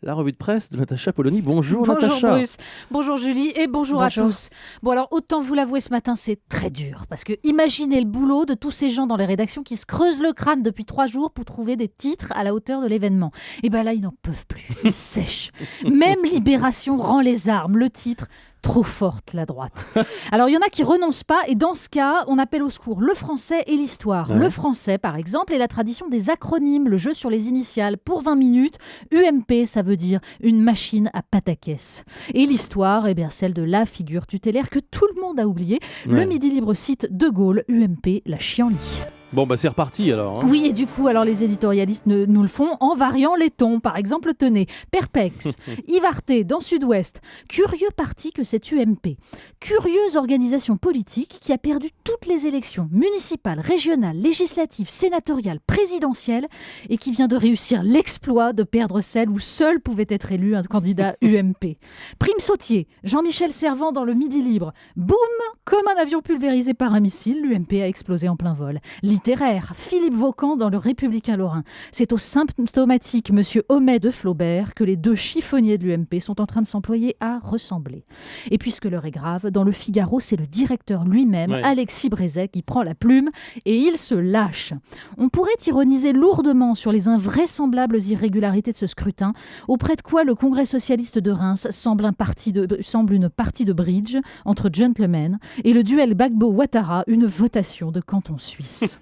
la revue de presse de Natacha Polony. Bonjour, Bonjour Natacha. Bruce, bonjour Julie et bonjour à tous. Bon alors autant vous l'avouer, ce matin c'est très dur parce que imaginez le boulot de tous ces gens dans les rédactions qui se creusent le crâne depuis 3 jours pour trouver des titres à la hauteur de l'événement. Et ben là ils n'en peuvent plus, ils sèchent. Même Libération rend les armes, le titre trop forte la droite. Alors il y en a qui renoncent pas et dans ce cas on appelle au secours le français et l'histoire. Ouais. Le français par exemple est la tradition des acronymes, le jeu sur les initiales. Pour 20 minutes, UMP ça veut dire une machine à pataquès. Et l'histoire, eh bien celle de la figure tutélaire que tout le monde a oublié. Le Ouais. Midi Libre cite De Gaulle, UMP, la chienlit. Bon, bah c'est reparti alors. Hein. Oui, et du coup, alors les éditorialistes nous le font en variant les tons. Par exemple, tenez, Perpex, Yvarté dans Sud-Ouest. Curieux parti que cette UMP. Curieuse organisation politique qui a perdu toutes les élections municipales, régionales, législatives, sénatoriales, présidentielles et qui vient de réussir l'exploit de perdre celle où seul pouvait être élu un candidat UMP. Prime Sautier, Jean-Michel Servan dans le Midi Libre. Boum, comme un avion pulvérisé par un missile, l'UMP a explosé en plein vol. Littéraire, Philippe Vaucan dans le Républicain Lorrain. C'est au symptomatique Monsieur Homais de Flaubert que les deux chiffonniers de l'UMP sont en train de s'employer à ressembler. Et puisque l'heure est grave, dans le Figaro, c'est le directeur lui-même, Ouais. Alexis Brézet, qui prend la plume et il se lâche. On pourrait ironiser lourdement sur les invraisemblables irrégularités de ce scrutin, auprès de quoi le Congrès socialiste de Reims semble une partie de bridge entre gentlemen et le duel Gbagbo-Ouattara, une votation de canton suisse.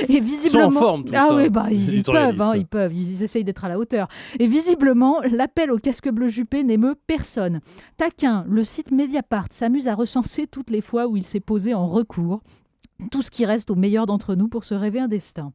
Et visiblement, Ils sont en forme, tout ah ça, oui, bah, les ils éditorialistes. peuvent, ils peuvent, ils essayent d'être à la hauteur. Et visiblement, l'appel au casque bleu juppé n'émeut personne. Taquin, le site Mediapart s'amuse à recenser toutes les fois où il s'est posé en recours. Tout ce qui reste aux meilleurs d'entre nous pour se rêver un destin.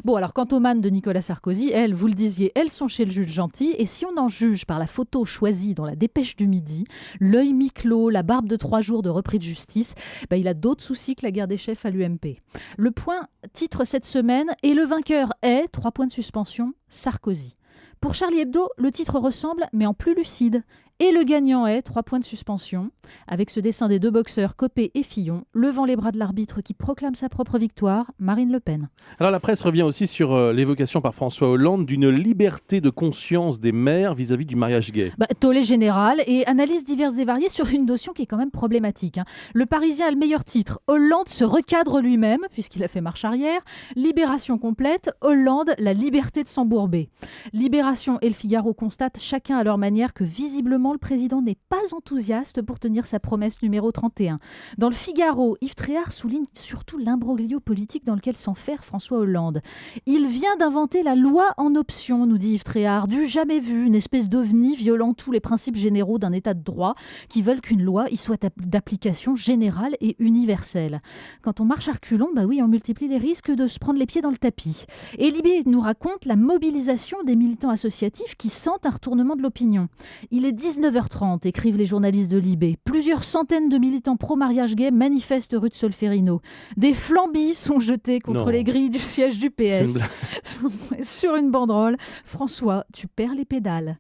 Bon, alors quant aux mannes de Nicolas Sarkozy, elles, vous le disiez, elles sont chez le juge gentil. Et si on en juge par la photo choisie dans la Dépêche du Midi, l'œil mi-clos, la barbe de 3 jours de repris de justice, bah, il a d'autres soucis que la guerre des chefs à l'UMP. Le Point titre cette semaine « Et le vainqueur est, 3 points de suspension, Sarkozy ». Pour Charlie Hebdo, le titre ressemble, mais en plus lucide. Et le gagnant est, 3 points de suspension, avec ce dessin des deux boxeurs Copé et Fillon, levant les bras de l'arbitre qui proclame sa propre victoire, Marine Le Pen. Alors la presse revient aussi sur l'évocation par François Hollande d'une liberté de conscience des maires vis-à-vis du mariage gay. Tollé général et analyses diverses et variées sur une notion qui est quand même problématique. Le Parisien a le meilleur titre. Hollande se recadre lui-même, puisqu'il a fait marche arrière. Libération complète. Hollande, la liberté de s'embourber. Libération et le Figaro constatent chacun à leur manière que visiblement le président n'est pas enthousiaste pour tenir sa promesse numéro 31. Dans le Figaro, Yves Tréhard souligne surtout l'imbroglio politique dans lequel s'enferre François Hollande. Il vient d'inventer la loi en option, nous dit Yves Tréhard, du jamais vu, une espèce d'ovni violant tous les principes généraux d'un état de droit qui veulent qu'une loi y soit d'application générale et universelle. Quand on marche à reculons, bah oui, on multiplie les risques de se prendre les pieds dans le tapis. Et Libé nous raconte la mobilisation des militants associatifs qui sentent un retournement de l'opinion. Il est 19h30, écrivent les journalistes de Libé. Plusieurs centaines de militants pro-mariage gay manifestent rue de Solferino. Des flambis sont jetés contre Non. les grilles du siège du C'est une PS. blague. Sur une banderole, François, tu perds les pédales.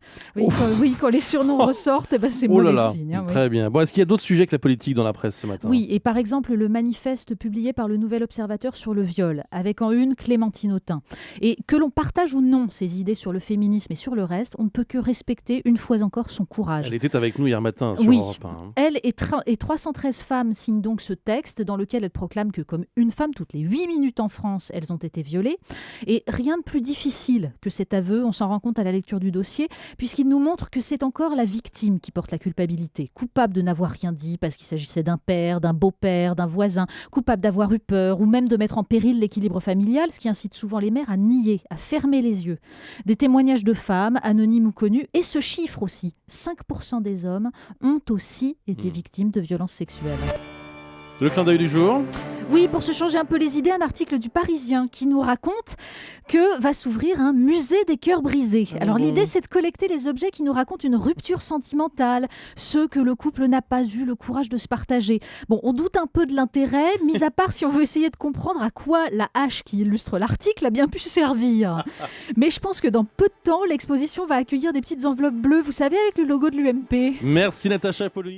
Quand les surnoms ressortent, eh ben c'est Oh là mauvais là, signe. Oui. très bien. Bon, est-ce qu'il y a d'autres sujets que la politique dans la presse ce matin? Oui, et par exemple le manifeste publié par le Nouvel Observateur sur le viol, avec en une Clémentine Autain. Et que l'on partage ou non ses idées sur le féminisme et sur le reste, on ne peut que respecter une fois encore son courage. Elle était avec nous hier matin sur Oui. Europe 1. Hein. Elle et 313 femmes signent donc ce texte dans lequel elle proclame que comme une femme toutes les 8 minutes en France, elles ont été violées. Et rien de plus difficile que cet aveu, on s'en rend compte à la lecture du dossier, puisqu'il nous montre que c'est encore la victime qui porte la culpabilité. Coupable de n'avoir rien dit parce qu'il s'agissait d'un père, d'un beau-père, d'un voisin, coupable d'avoir eu peur ou même de mettre en péril l'équilibre familial, ce qui incite souvent les mères à nier, à fermer les yeux. Des témoignages de femmes, anonymes ou connues, et ce chiffre aussi, 5% des hommes ont aussi été victimes de violences sexuelles. Le clin d'œil du jour. Oui, pour se changer un peu les idées, un article du Parisien qui nous raconte que va s'ouvrir un musée des cœurs brisés. Alors l'idée, c'est de collecter les objets qui nous racontent une rupture sentimentale, ceux que le couple n'a pas eu le courage de se partager. Bon, on doute un peu de l'intérêt, mis à part si on veut essayer de comprendre à quoi la hache qui illustre l'article a bien pu servir. Mais je pense que dans peu de temps, l'exposition va accueillir des petites enveloppes bleues, vous savez, avec le logo de l'UMP. Merci Natacha Polony.